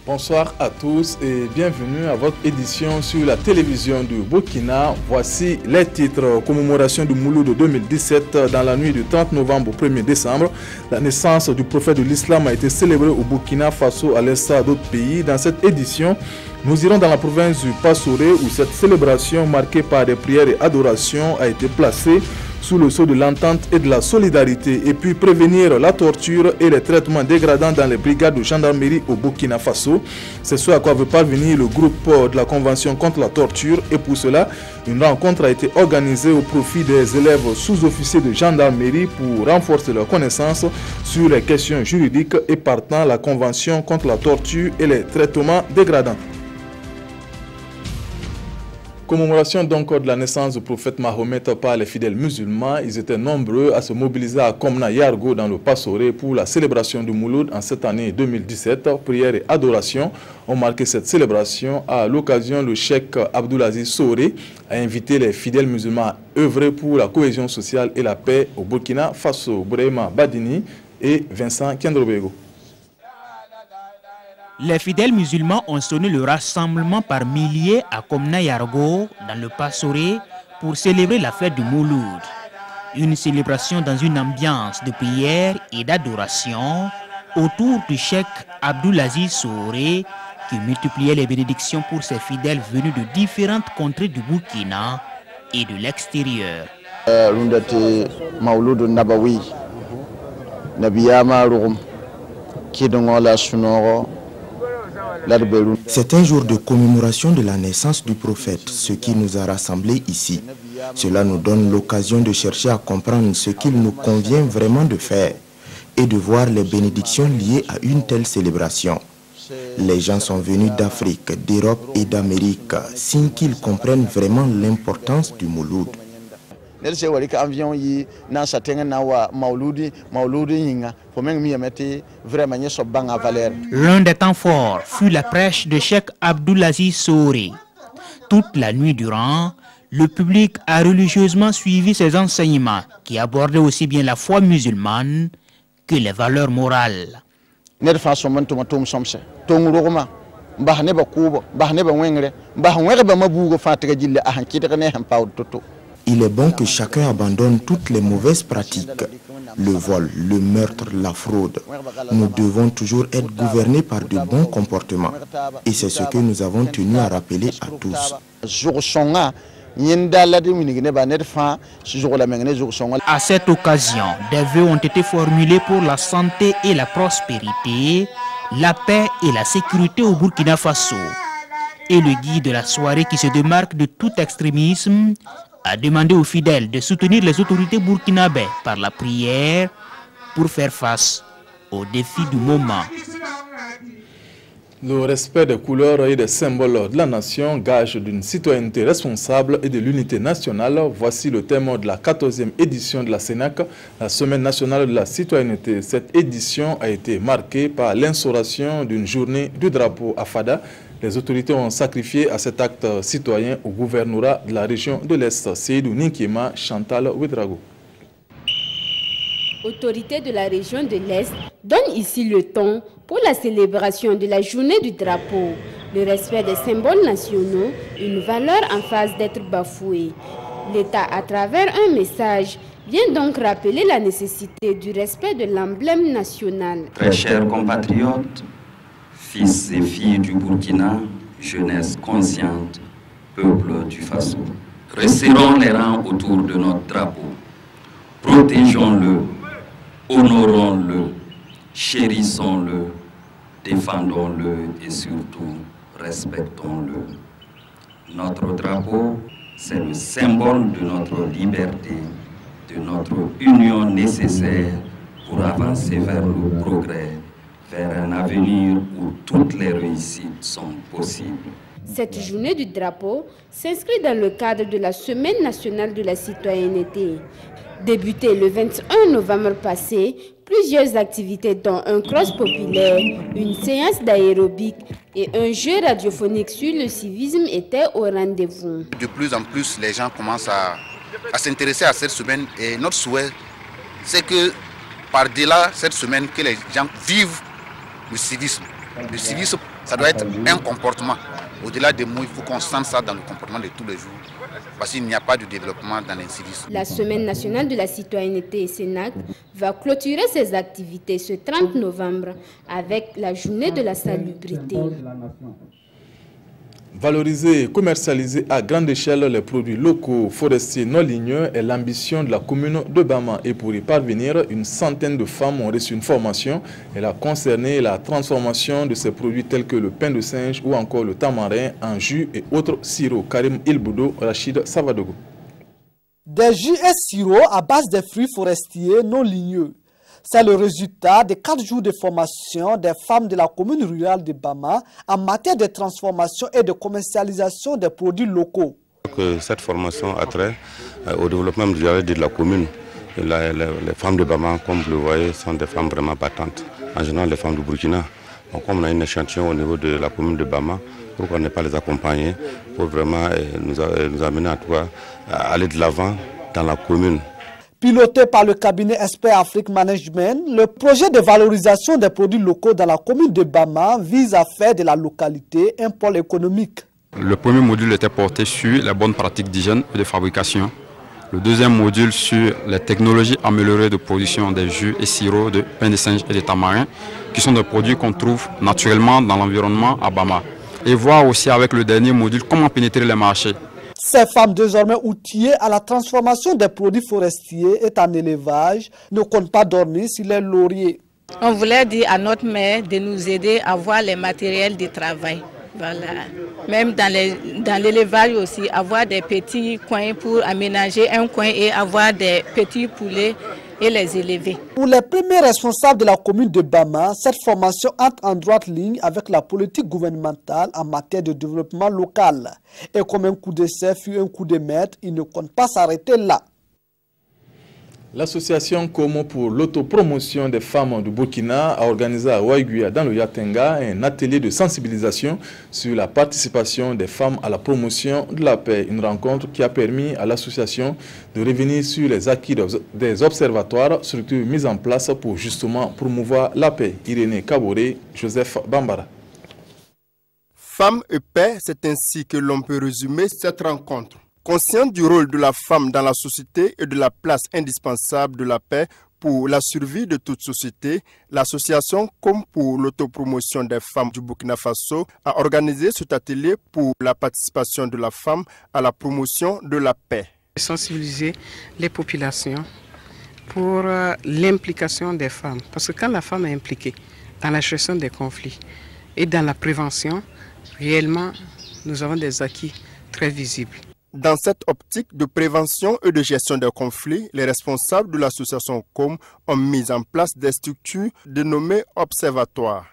Bonsoir à tous et bienvenue à votre édition sur la télévision du Burkina. Voici les titres. Commémoration du Mouloud 2017 dans la nuit du 30 novembre au 1er décembre. La naissance du prophète de l'islam a été célébrée au Burkina Faso à l'instar d'autres pays. Dans cette édition, nous irons dans la province du Passoré où cette célébration marquée par des prières et adorations a été placée sous le sceau de l'entente et de la solidarité, et puis prévenir la torture et les traitements dégradants dans les brigades de gendarmerie au Burkina Faso. C'est ce à quoi veut parvenir le groupe de la Convention contre la torture, et pour cela, une rencontre a été organisée au profit des élèves sous-officiers de gendarmerie pour renforcer leurs connaissances sur les questions juridiques et partant la Convention contre la torture et les traitements dégradants. Commémoration donc de la naissance du prophète Mahomet par les fidèles musulmans. Ils étaient nombreux à se mobiliser à Komna Yargo dans le Passoré pour la célébration du Mouloud en cette année 2017. Prières et adorations ont marqué cette célébration. À l'occasion, le cheikh Abdoulaziz Soré a invité les fidèles musulmans à œuvrer pour la cohésion sociale et la paix au Burkina Faso. Brema Badini et Vincent Kendrobego. Les fidèles musulmans ont sonné le rassemblement par milliers à Komna Yargo, dans le Passoré, pour célébrer la fête du Mouloud. Une célébration dans une ambiance de prière et d'adoration autour du cheikh Abdoulaziz Soré, qui multipliait les bénédictions pour ses fidèles venus de différentes contrées du Burkina et de l'extérieur. C'est un jour de commémoration de la naissance du prophète, ce qui nous a rassemblés ici. Cela nous donne l'occasion de chercher à comprendre ce qu'il nous convient vraiment de faire et de voir les bénédictions liées à une telle célébration. Les gens sont venus d'Afrique, d'Europe et d'Amérique, signe qu'ils comprennent vraiment l'importance du Mouloud. L'un des temps forts fut la prêche de cheikh Abdoulaziz Soré. Toute la nuit durant, le public a religieusement suivi ses enseignements qui abordaient aussi bien la foi musulmane que les valeurs morales. Il est bon que chacun abandonne toutes les mauvaises pratiques, le vol, le meurtre, la fraude. Nous devons toujours être gouvernés par de bons comportements. Et c'est ce que nous avons tenu à rappeler à tous. À cette occasion, des vœux ont été formulés pour la santé et la prospérité, la paix et la sécurité au Burkina Faso. Et le guide de la soirée, qui se démarque de tout extrémisme, a demandé aux fidèles de soutenir les autorités burkinabées par la prière pour faire face aux défis du moment. Le respect des couleurs et des symboles de la nation, gage d'une citoyenneté responsable et de l'unité nationale. Voici le thème de la 14e édition de la CENAC, la Semaine nationale de la citoyenneté. Cette édition a été marquée par l'instauration d'une journée du drapeau à Fada. Les autorités ont sacrifié à cet acte citoyen au gouvernorat de la région de l'Est. Seydou Ninkiema, Chantal Ouedrago. Autorités de la région de l'Est donnent ici le ton pour la célébration de la journée du drapeau. Le respect des symboles nationaux, une valeur en phase d'être bafouée. L'État, à travers un message, vient donc rappeler la nécessité du respect de l'emblème national. Très chers compatriotes, fils et filles du Burkina, jeunesse consciente, peuple du Faso, resserrons les rangs autour de notre drapeau. Protégeons-le, honorons-le, chérissons-le, défendons-le et surtout respectons-le. Notre drapeau, c'est le symbole de notre liberté, de notre union nécessaire pour avancer vers le progrès, vers un avenir où toutes les réussites sont possibles. Cette journée du drapeau s'inscrit dans le cadre de la Semaine nationale de la citoyenneté. Débutée le 21 novembre passé, plusieurs activités dont un cross populaire, une séance d'aérobic et un jeu radiophonique sur le civisme étaient au rendez-vous. De plus en plus, les gens commencent à s'intéresser à cette semaine et notre souhait, c'est que par-delà cette semaine, que les gens vivent le civisme. Le civisme, ça doit être un comportement. Au-delà des mots, il faut qu'on sente ça dans le comportement de tous les jours. Parce qu'il n'y a pas de développement dans l'incivisme. La Semaine nationale de la citoyenneté SENAC va clôturer ses activités ce 30 novembre avec la journée de la salubrité. Valoriser et commercialiser à grande échelle les produits locaux forestiers non ligneux est l'ambition de la commune de Bama. Et pour y parvenir, une centaine de femmes ont reçu une formation. Elle a concerné la transformation de ces produits tels que le pain de singe ou encore le tamarin en jus et autres sirops. Karim Ilboudo, Rachid Savadogo. Des jus et sirops à base de fruits forestiers non ligneux. C'est le résultat des 4 jours de formation des femmes de la commune rurale de Bama en matière de transformation et de commercialisation des produits locaux. Cette formation a trait au développement de la commune. Les femmes de Bama, comme vous le voyez, sont des femmes vraiment battantes. En général, les femmes du Burkina. Donc, comme on a une échantillon au niveau de la commune de Bama, pourquoi ne pas les accompagner pour vraiment nous amener en tout cas à aller de l'avant dans la commune. Piloté par le cabinet Expert Afrique Management, le projet de valorisation des produits locaux dans la commune de Bama vise à faire de la localité un pôle économique. Le premier module était porté sur les bonnes pratiques d'hygiène et de fabrication. Le deuxième module sur les technologies améliorées de production des jus et sirops de pain de singe et de tamarin, qui sont des produits qu'on trouve naturellement dans l'environnement à Bama. Et voir aussi avec le dernier module comment pénétrer les marchés. Ces femmes désormais outillées à la transformation des produits forestiers et en élevage ne comptent pas dormir sur les lauriers. On voulait dire à notre mère de nous aider à avoir les matériels de travail. Voilà. Même dans l'élevage aussi, avoir des petits coins pour aménager un coin et avoir des petits poulets et les élever. Pour les premiers responsables de la commune de Bama, cette formation entre en droite ligne avec la politique gouvernementale en matière de développement local. Et comme un coup d'essai fut un coup de maître, ils ne comptent pas s'arrêter là. L'association Como pour l'autopromotion des femmes du Burkina a organisé à Waiguya dans le Yatenga un atelier de sensibilisation sur la participation des femmes à la promotion de la paix. Une rencontre qui a permis à l'association de revenir sur les acquis des observatoires, structures mises en place pour justement promouvoir la paix. Irénée Kaboré, Joseph Bambara. Femme et paix, c'est ainsi que l'on peut résumer cette rencontre. Consciente du rôle de la femme dans la société et de la place indispensable de la paix pour la survie de toute société, l'association Comme pour l'autopromotion des femmes du Burkina Faso a organisé cet atelier pour la participation de la femme à la promotion de la paix. Sensibiliser les populations pour l'implication des femmes. Parce que quand la femme est impliquée dans la gestion des conflits et dans la prévention, réellement, nous avons des acquis très visibles. Dans cette optique de prévention et de gestion des conflits, les responsables de l'association COM ont mis en place des structures dénommées observatoires.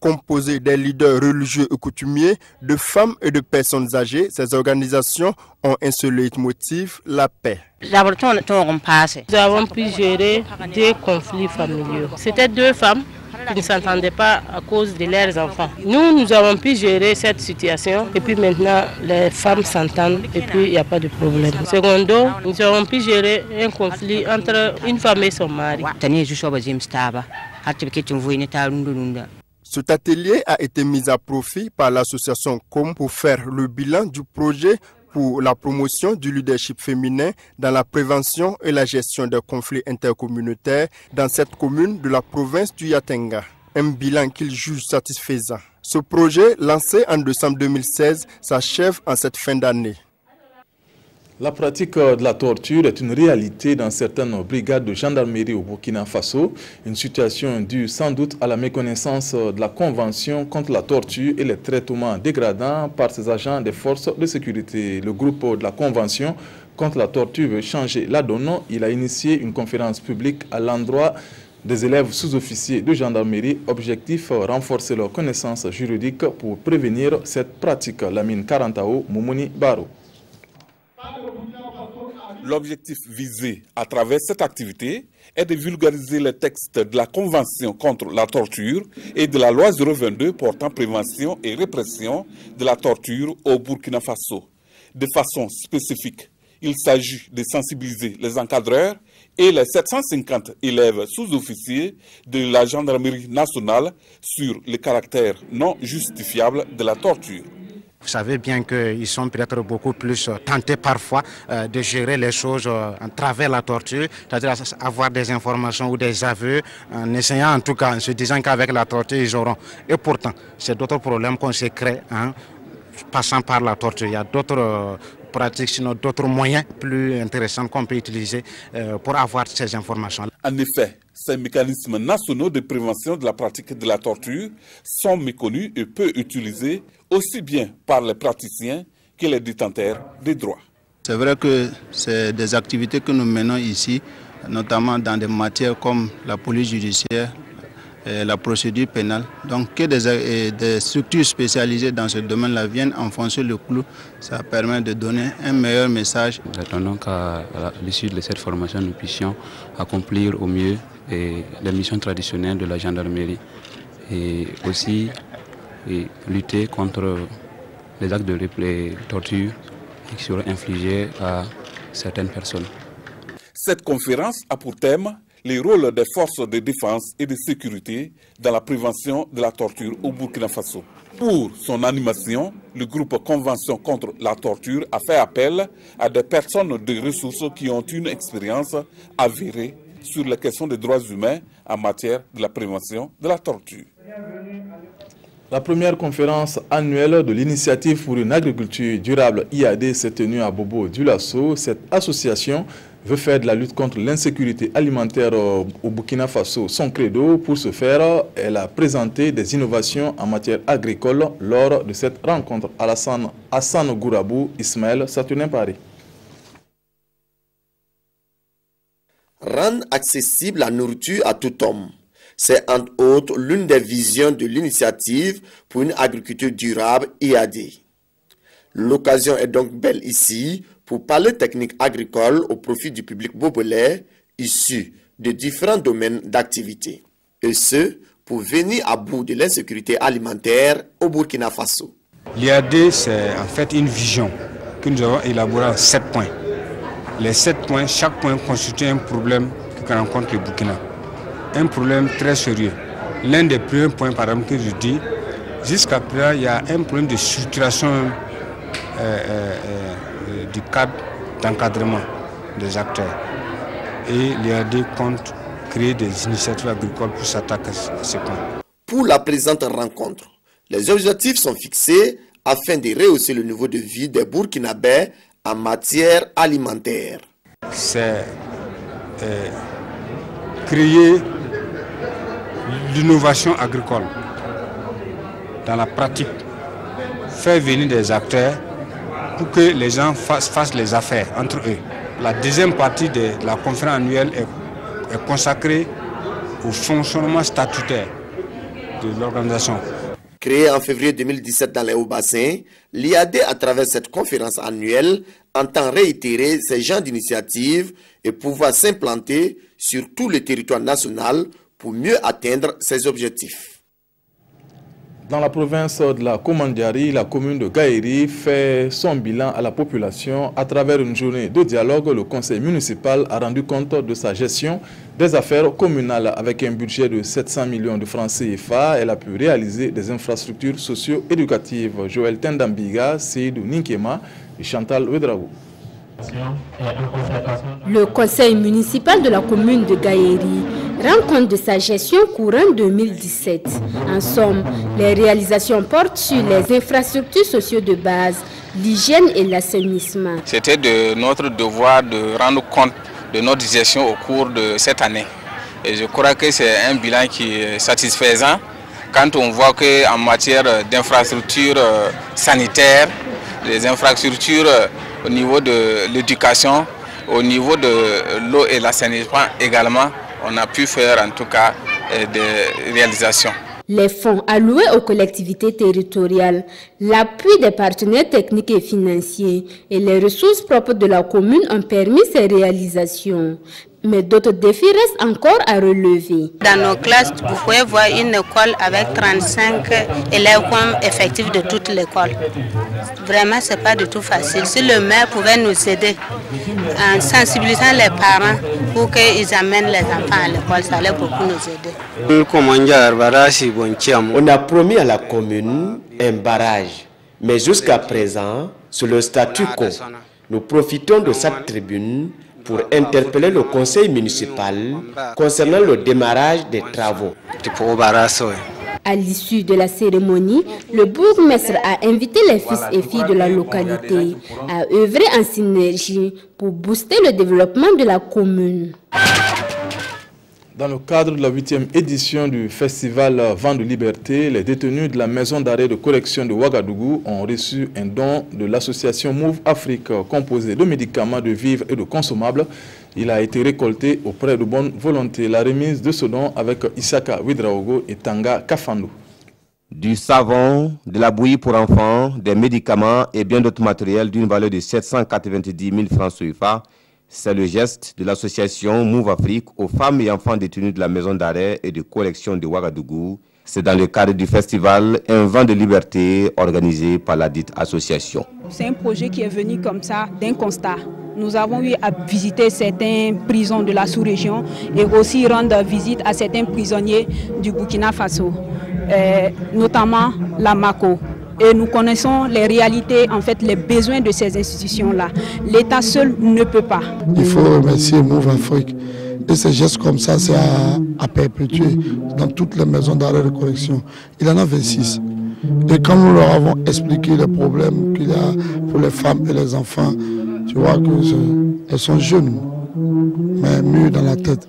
Composées des leaders religieux et coutumiers, de femmes et de personnes âgées, ces organisations ont un seul leitmotiv, la paix. Nous avons pu gérer 2 conflits familiaux. C'était 2 femmes qui ne s'entendaient pas à cause de leurs enfants. Nous avons pu gérer cette situation et puis maintenant les femmes s'entendent et puis il n'y a pas de problème. Secondo, nous avons pu gérer un conflit entre une femme et son mari. Cet atelier a été mis à profit par l'association COM pour faire le bilan du projet pour la promotion du leadership féminin dans la prévention et la gestion des conflits intercommunautaires dans cette commune de la province du Yatenga. Un bilan qu'il juge satisfaisant. Ce projet, lancé en décembre 2016, s'achève en cette fin d'année. La pratique de la torture est une réalité dans certaines brigades de gendarmerie au Burkina Faso, une situation due sans doute à la méconnaissance de la Convention contre la torture et les traitements dégradants par ses agents des forces de sécurité. Le groupe de la Convention contre la torture veut changer la donne. Il a initié une conférence publique à l'endroit des élèves sous-officiers de gendarmerie. Objectif, renforcer leurs connaissances juridiques pour prévenir cette pratique. Lamine Karantao, Moumouni Baro. L'objectif visé à travers cette activité est de vulgariser les textes de la Convention contre la torture et de la loi 022 portant prévention et répression de la torture au Burkina Faso. De façon spécifique, il s'agit de sensibiliser les encadreurs et les 750 élèves sous-officiers de la gendarmerie nationale sur le caractère non justifiable de la torture. Vous savez bien qu'ils sont peut-être beaucoup plus tentés parfois de gérer les choses à travers la torture, c'est-à-dire avoir des informations ou des aveux, en essayant en tout cas, en se disant qu'avec la torture ils auront. Et pourtant, c'est d'autres problèmes qu'on se crée, passant par la torture. Il y a d'autres pratiques, sinon d'autres moyens plus intéressants qu'on peut utiliser pour avoir ces informations. En effet, ces mécanismes nationaux de prévention de la pratique de la torture sont méconnus et peu utilisés aussi bien par les praticiens que les détenteurs des droits. C'est vrai que c'est des activités que nous menons ici, notamment dans des matières comme la police judiciaire, la procédure pénale. Donc que des structures spécialisées dans ce domaine-là viennent enfoncer le clou, ça permet de donner un meilleur message. Nous attendons qu'à l'issue de cette formation, nous puissions accomplir au mieux les missions traditionnelles de la gendarmerie et aussi lutter contre les actes de torture qui seraient infligés à certaines personnes. Cette conférence a pour thème les rôles des forces de défense et de sécurité dans la prévention de la torture au Burkina Faso. Pour son animation, le groupe Convention contre la torture a fait appel à des personnes de ressources qui ont une expérience avérée sur les questions des droits humains en matière de la prévention de la torture. La première conférence annuelle de l'initiative pour une agriculture durable IAD s'est tenue à Bobo-Dioulasso. Cette association veut faire de la lutte contre l'insécurité alimentaire au Burkina Faso son credo. Pour ce faire, elle a présenté des innovations en matière agricole lors de cette rencontre. Hassan Gourabou, Ismaël Saturnin Paris. Rendre accessible la nourriture à tout homme. C'est entre autres l'une des visions de l'initiative pour une agriculture durable IAD. L'occasion est donc belle ici pour parler techniques agricoles au profit du public bobolais issu de différents domaines d'activité. Et ce, pour venir à bout de l'insécurité alimentaire au Burkina Faso. L'IAD, c'est en fait une vision que nous avons élaborée en 7 points. Les 7 points, chaque point constitue un problème que rencontre le Burkina. Un problème très sérieux. L'un des premiers points, par exemple, que je dis, jusqu'à présent, il y a un problème de structuration du cadre d'encadrement des acteurs. Et l'IAD compte créer des initiatives agricoles pour s'attaquer à ces points. Pour la présente rencontre, les objectifs sont fixés afin de rehausser le niveau de vie des Burkinabés en matière alimentaire. C'est créer l'innovation agricole dans la pratique, faire venir des acteurs pour que les gens fassent les affaires entre eux. La deuxième partie de la conférence annuelle est consacrée au fonctionnement statutaire de l'organisation. Créée en février 2017 dans les Hauts-Bassins, l'IAD, à travers cette conférence annuelle, entend réitérer ces genres d'initiatives et pouvoir s'implanter sur tout le territoire national pour mieux atteindre ses objectifs. Dans la province de la Komandiari, la commune de Gaïri fait son bilan à la population. À travers une journée de dialogue, le conseil municipal a rendu compte de sa gestion des affaires communales. Avec un budget de 700 millions de francs CFA, elle a pu réaliser des infrastructures socio-éducatives. Joël Tendambiga, Seydou Ninkema et Chantal Ouedraogo. Le conseil municipal de la commune de Gaïri rend compte de sa gestion courant 2017. En somme, les réalisations portent sur les infrastructures sociales de base, l'hygiène et l'assainissement. C'était de notre devoir de rendre compte de notre gestion au cours de cette année. Et je crois que c'est un bilan qui est satisfaisant quand on voit qu'en matière d'infrastructures sanitaires, les infrastructures au niveau de l'éducation, au niveau de l'eau et l'assainissement également, on a pu faire en tout cas des réalisations. Les fonds alloués aux collectivités territoriales, l'appui des partenaires techniques et financiers et les ressources propres de la commune ont permis ces réalisations. Mais d'autres défis restent encore à relever. Dans nos classes, vous pouvez voir une école avec 35 élèves comme effectif de toute l'école. Vraiment, ce n'est pas du tout facile. Si le maire pouvait nous aider en sensibilisant les parents pour qu'ils amènent les enfants à l'école, ça allait beaucoup nous aider. On a promis à la commune un barrage, mais jusqu'à présent, sur le statu quo, nous profitons de cette tribune pour interpeller le conseil municipal concernant le démarrage des travaux. À l'issue de la cérémonie, le bourgmestre a invité les fils et filles de la localité à œuvrer en synergie pour booster le développement de la commune. Dans le cadre de la 8e édition du festival Vent de Liberté, les détenus de la maison d'arrêt de correction de Ouagadougou ont reçu un don de l'association Move Afrique composé de médicaments, de vivres et de consommables. Il a été récolté auprès de bonne volonté. La remise de ce don avec Isaka Widraogo et Tanga Kafandou. Du savon, de la bouillie pour enfants, des médicaments et bien d'autres matériels d'une valeur de 790 000 francs CFA. C'est le geste de l'association Move Afrique aux femmes et enfants détenus de la maison d'arrêt et de correction de Ouagadougou. C'est dans le cadre du festival Un vent de liberté organisé par la dite association. C'est un projet qui est venu comme ça d'un constat. Nous avons eu à visiter certaines prisons de la sous-région et aussi rendre visite à certains prisonniers du Burkina Faso, notamment la Mako. Et nous connaissons les réalités, en fait, les besoins de ces institutions-là. L'État seul ne peut pas. Il faut remercier Move Afrique. Et ces gestes comme ça, c'est à perpétuer dans toutes les maisons d'arrêt de correction. Il y en a 26. Et quand nous leur avons expliqué les problèmes qu'il y a pour les femmes et les enfants, tu vois qu'elles sont jeunes, mais mûres dans la tête.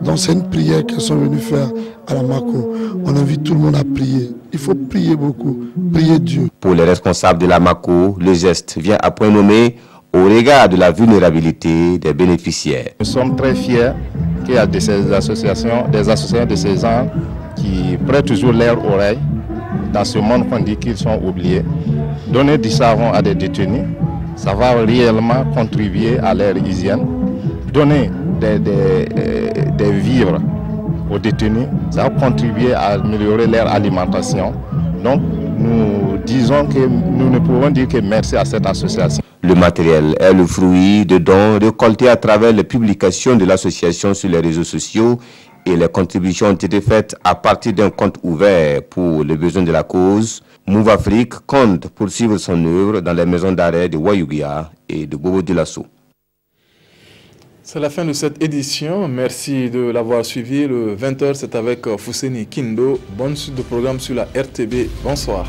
Donc c'est une prière qu'elles sont venues faire à la Mako. On invite tout le monde à prier. Il faut prier beaucoup, prier Dieu. Pour les responsables de la Mako, le geste vient à point nommé au regard de la vulnérabilité des bénéficiaires. Nous sommes très fiers qu'il y a des associations de ces gens qui prêtent toujours leur oreille dans ce monde qu'on dit qu'ils sont oubliés. Donner du savon à des détenus, ça va réellement contribuer à leur hygiène. Donner des vivres aux détenus, ça va contribuer à améliorer leur alimentation. Donc nous disons que nous ne pouvons dire que merci à cette association. Le matériel est le fruit de dons récoltés à travers les publications de l'association sur les réseaux sociaux et les contributions ont été faites à partir d'un compte ouvert pour les besoins de la cause. Move Afrique compte poursuivre son œuvre dans les maisons d'arrêt de Wayouguia et de Bobo Dioulasso. C'est la fin de cette édition. Merci de l'avoir suivi. Le 20h, c'est avec Fousseni Kindo. Bonne suite de programme sur la RTB. Bonsoir.